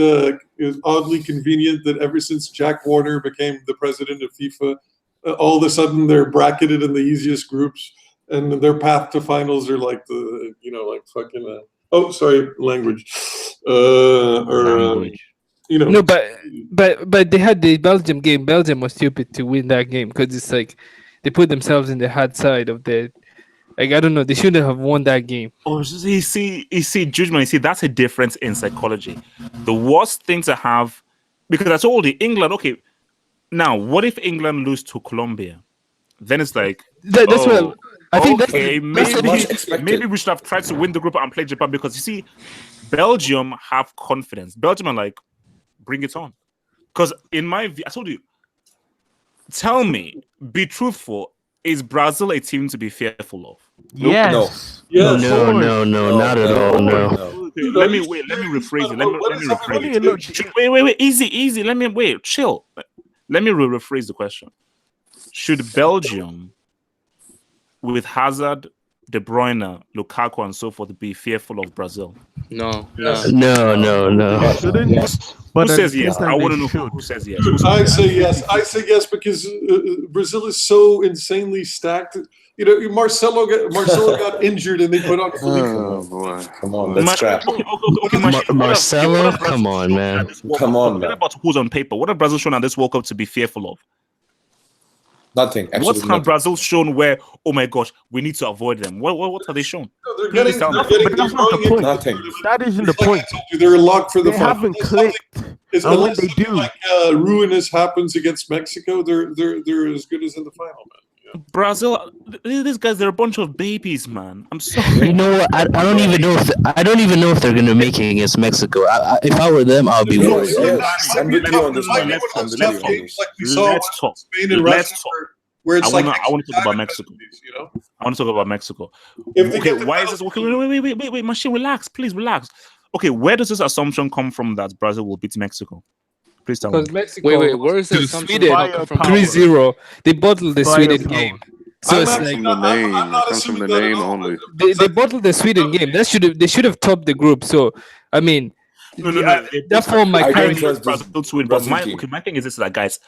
oddly convenient that ever since Jack Warner became the president of FIFA, all of a sudden they're bracketed in the easiest groups, and their path to finals are like fucking. Language. No, but they had the Belgium game. Belgium was stupid to win that game, because it's like they put themselves in the hard side of the. Like, I don't know, they shouldn't have won that game. Oh, you see, judgment. You see, that's a difference in psychology. The worst thing to have, because I told you, England. Okay, now what if England lose to Colombia? Then it's like that's what I think. Okay, maybe we should have tried to win the group and play Japan, because you see, Belgium have confidence. Belgium are like, bring it on. Because in my view, I told you, tell me, be truthful. Is Brazil a team to be fearful of? Yes. No. Yes. No, not at all. No. Let me rephrase it. Wait. Easy. Chill. Let me rephrase the question. Should Belgium, with Hazard, De Bruyne, Lukaku, and so forth be fearful of Brazil? No, Yes. No. Shouldn't. Who But at says the same yes? time, I they want to know should. who says yes. Who I says say yes. I say yes because Brazil is so insanely stacked. You know, Marcelo got injured and they put on Felipe. Oh boy. Come on, let's scrap. Okay, Machine, Marcelo, what have Brazil come on, shown man. at this World Come Cup? on, Forget man. about who's on paper. What have Brazil shown at this World Cup to be fearful of? Nothing. What Absolutely have nothing. Brazil shown where, oh my gosh, we need to avoid them? What have they shown? No, they're Please getting, tell me. But that's not the growing into point. the Nothing. tournament. That isn't the It's like I point. told you, they're locked for the They final. haven't Unless clicked. something- And when unless they something do, like ruinous happens against Mexico, they're as good as in the final, man. Brazil, these guys, they're a bunch of babies, man. I'm sorry. You know what? I don't even know if they're gonna make it against Mexico. If I were them, I'll be worried. Yes, I'm with you on this one. Let's I'm with talk. you on this. Like we saw Let's talk. Spain and Russia, Let's talk. where it's I like want to talk about extra Mexico. penalties, you know? I want to talk about Mexico. If they Okay, get the why is this? Okay, wait, Machine, relax, please relax. Okay, where does this assumption come from that Brazil will beat Mexico? Please tell me. Because Mexico Wait, where is the to assumption Sweden come from? 3-0. They bottled the Sweden Firepower. game. So I'm it's actually like From the name. I'm not It comes from assuming the that at name all. only. they bottled the Sweden game. They should have topped the group. So I mean, No. that form my I don't current trust this Brazil to win. But Brazil team. my thing is this: that guys,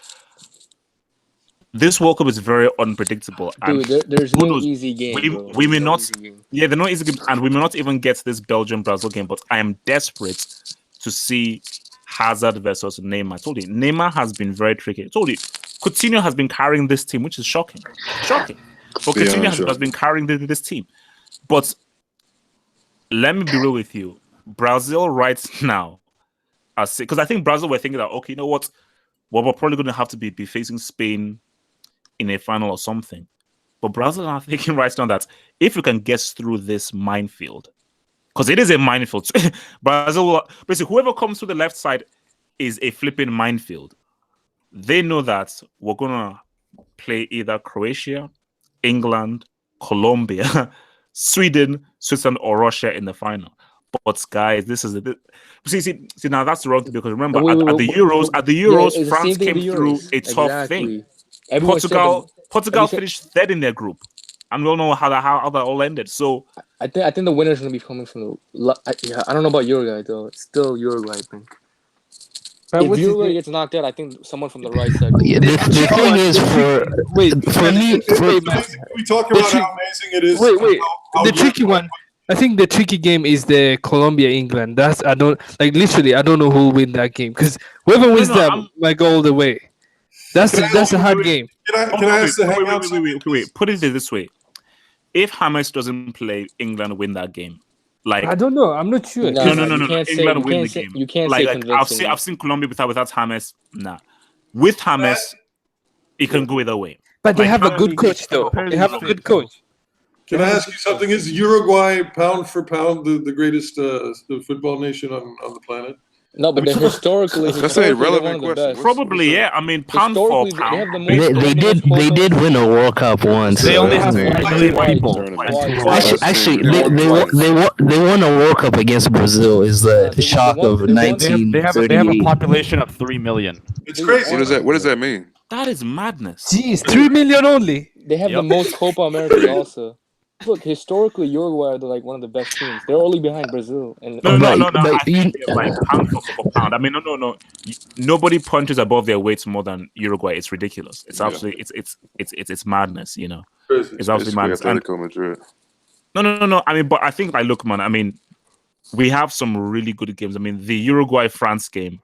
this World Cup is very unpredictable. And Dude, there's who no knows? easy game. bro. We may There's no not. easy game. Yeah, they're not easy games, and we may not even get this Belgium Brazil game. But I am desperate to see Hazard versus Neymar. I told you, Neymar has been very tricky. I told you, Coutinho has been carrying this team, which is shocking. But Beyond Coutinho has shocking. been carrying this team. But let me be real with you, Brazil right now, because I think Brazil were thinking that, okay, you know what, well, we're probably going to have to be facing Spain in a final or something. But Brazil are thinking right now that if you can get through this minefield, because it is a minefield, Brazil will, basically whoever comes to the left side is a flipping minefield. They know that we're gonna play either Croatia, England, Colombia, Sweden, Switzerland, or Russia in the final. But guys, this is see now that's the wrong thing, because remember at the Euros, Yeah, it's the France same thing came with the through Euros. a tough thing. Exactly. Everyone said Portugal said- finished third in their group, and we all know how that all ended. So I think the winner's gonna be coming from I don't know about Uruguay though. It's still Uruguay, I think. But If what's his Uruguay name? gets knocked out, I think someone from the right side. Will Yeah, win. the thing is for me, We talk about how amazing it is. Wait. how The good- tricky one. I think the tricky game is the Colombia England. That's I don't know who will win that game, because whoever wins that might go all the way. That's a hard game. Can I ask the Hangouts? Wait. Put it this way: if James doesn't play, England win that game. Like I don't know. I'm not sure. No, no. you can't say- England you win can't the say- game. you can't like, say like convincingly. I've seen Colombia without James. Nah, with James, it can go either way. But they Like, have a how good many- coach though. They have a good coach. Can I ask you something? Is Uruguay pound for pound the greatest football nation on the planet? No, but they're historically, That's an they're irrelevant one of the question. best. Probably, yeah. I mean, pound for Historically, they pound. have the most- they did win a World Cup once. They only have Tournament. 5 million people. Twice. Actually, Twice. they won a World Cup against Brazil. Is the they shock won- of they won- They have a 1938. population of 3 million. It's crazy. What does that mean? That is madness. Jeez, 3 million only. They have the most Copa Americas also. Look, historically, Uruguay are like one of the best teams. They're only behind Brazil. And No. But I think they're like pound for pound. I mean, no. Nobody punches above their weights more than Uruguay. It's ridiculous. It's absolutely it's madness. You know, Crazy. it's absolutely madness. And Atletico Madrid. no. I mean, but I think like, look, man. I mean, we have some really good games. I mean, the Uruguay France game.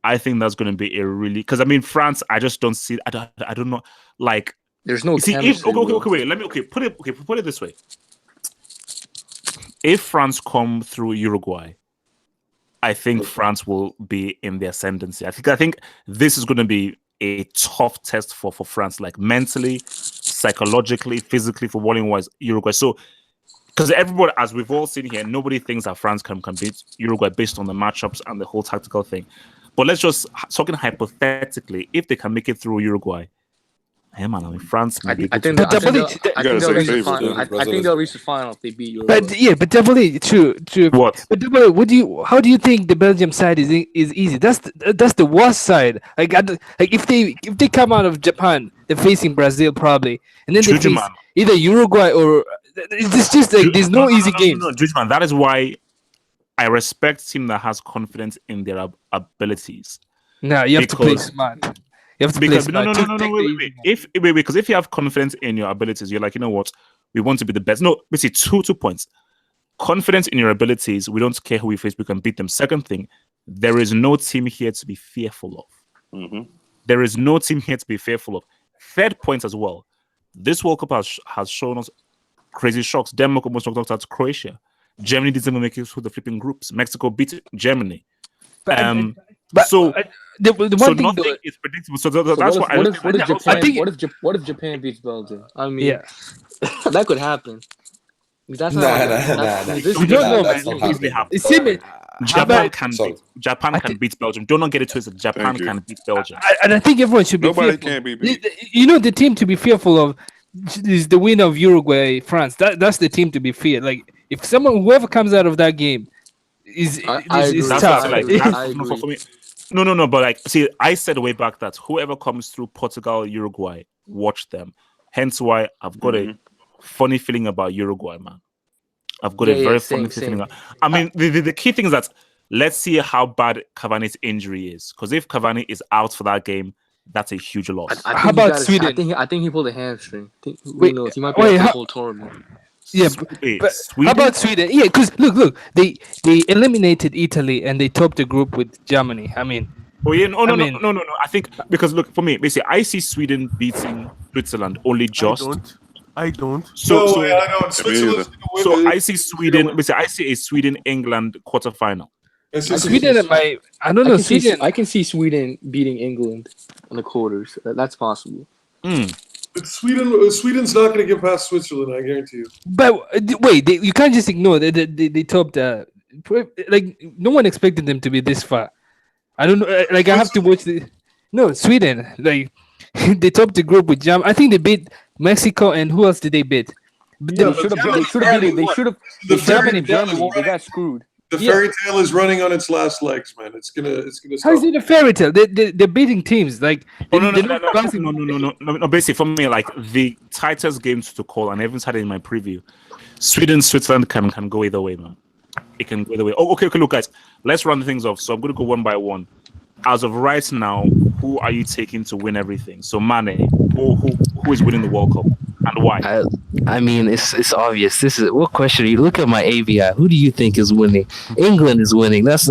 I think that's going to be a really, because I mean, France. I just don't see. I don't know. Like, there's no you see, if, chemistry. okay, wait. Let me put it this way. If France come through Uruguay, I think France will be in the ascendancy. I think this is going to be a tough test for France, like mentally, psychologically, physically, for bowling wise, Uruguay. So, because everybody, as we've all seen here, nobody thinks that France can beat Uruguay based on the matchups and the whole tactical thing. But let's just talking hypothetically, if they can make it through Uruguay, hey man, I mean France. I think You they'll gotta reach say the final. favorite. I think they'll reach the final if they beat Uruguay. But yeah, but definitely true. What? But definitely, how do you think the Belgium side is easy? That's the worst side. Like if they come out of Japan, they're facing Brazil probably, and then they Juju, face man. either Uruguay or It's just like there's no easy games. No, Judgment. That is why I respect team that has confidence in their abilities. No, you have to play smart. You have to play smart. Wait. Because if you have confidence in your abilities, you're like, you know what, we want to be the best. No, basically 2 points. Confidence in your abilities. We don't care who we face. We can beat them. Second thing, there is no team here to be fearful of. Mm-hmm. There is no team here to be fearful of. Third point as well. This World Cup has shown us crazy shocks. Denmark almost knocked out Croatia. Germany didn't even make it through the flipping groups. Mexico beat Germany. The one thing nothing is predictable. So that's why what if Japan beats Belgium? I mean, yeah. That could happen. That's We don't know, man. Japan can beat Belgium. Do not get it twisted. Japan can beat Belgium. And I think everyone should be Nobody fearful. can be beat. You know, the team to be fearful of is the winner of Uruguay, France. That's the team to be feared. Like if whoever comes out of that game is tough. No. But like, see, I said way back that whoever comes through Portugal, Uruguay, watch them. Hence why I've got a funny feeling about Uruguay, man. I've got a very funny feeling. I mean, the key thing is that let's see how bad Cavani's injury is. Because if Cavani is out for that game, that's a huge loss. How about Sweden? I think he pulled a hamstring. Who knows? He might be out the whole tournament. Yeah, but how about Sweden? Yeah, because look, they eliminated Italy and they topped the group with Germany. I mean, no. I think because look, for me, basically, I see Sweden beating Switzerland only just. I don't. So I see Sweden. Basically, I see a Sweden-England quarterfinal. Sweden, I don't know. Sweden. I can see Sweden beating England in the quarters. That's possible. But Sweden's not going to get past Switzerland. I guarantee you. But wait, you can't just ignore they topped. Like no one expected them to be this far. I don't know. Like I have to watch Sweden. Like they topped the group with Germany. I think they beat Mexico, and who else did they beat? They should have. Germany got screwed. The fairy tale is running on its last legs, man. It's gonna. How is it a fairy tale? They're beating teams like. No. Basically, for me, like the tightest games to call, and I haven't had it in my preview. Sweden, Switzerland can go either way, man. It can go either way. Oh, okay. Look, guys, let's run things off. So I'm gonna go one by one. As of right now, who are you taking to win everything? So Mane, who is winning the World Cup and why? I mean, it's obvious. This is what question? You look at my AVI. Who do you think is winning? England is winning. That's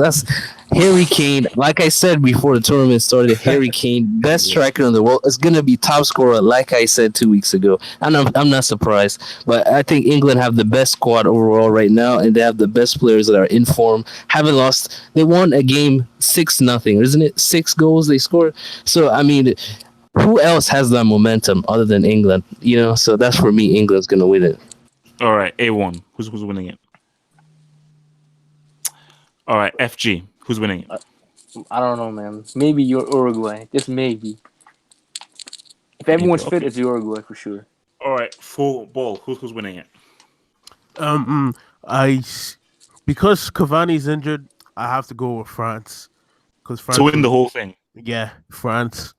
Harry Kane. Like I said before the tournament started, Harry Kane, best striker in the world, is gonna be top scorer. Like I said 2 weeks ago, and I'm not surprised. But I think England have the best squad overall right now, and they have the best players that are in form. Haven't lost. They won a game 6-0, isn't it? 6 goals they scored. So I mean, who else has that momentum other than England? You know, so that's for me. England's gonna win it. All right, A1. Who's winning it? All right, FG. Who's winning it? I don't know, man. Maybe Uruguay. Just maybe. If everyone's fit, it's Uruguay for sure. All right, full ball. Who's winning it? Because Cavani's injured, I have to go with France. Because France to win the whole thing. Yeah, France.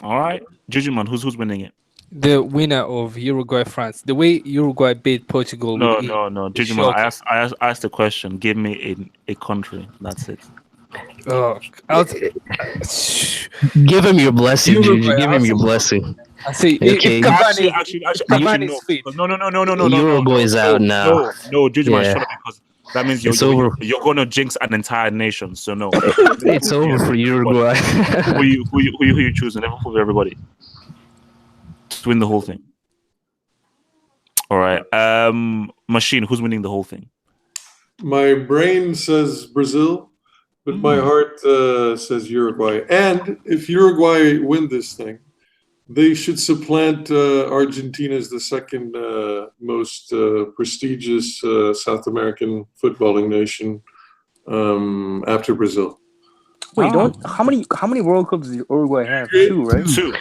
All right, Jujuman. Who's winning it? The winner of Uruguay France. The way Uruguay beat Portugal. No. Jujuman, I asked the question. Give me a country. That's it. Oh, give him your blessing, Juju. Give him your blessing. I see. Okay. Cavani's fit. No. Uruguay's out now. No, Jujuman, shut up because that means you're going to jinx an entire nation. So no, it's over for Uruguay. who you choosing? Never for everybody to win the whole thing. All right, Machine. Who's winning the whole thing? My brain says Brazil, but my heart says Uruguay. And if Uruguay win this thing, they should supplant Argentina as the second most prestigious South American footballing nation after Brazil. Wait, how many World Cups does Uruguay have? 2, right? 2.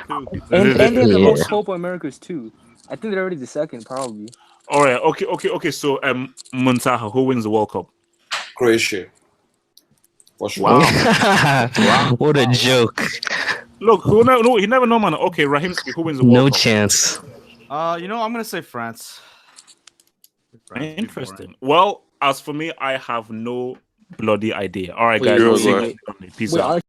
And they have the most Copa Americas too. I think they're already the second, probably. All right, okay. So, Montaja, who wins the World Cup? Croatia. Wow. What a joke. Look, no, you never know, man. Okay, Raheem, who wins the World Cup? No chance. I'm gonna say France. Interesting. Well, as for me, I have no bloody idea. All right, guys. You're I'll see you right. guys. Peace Wait, out.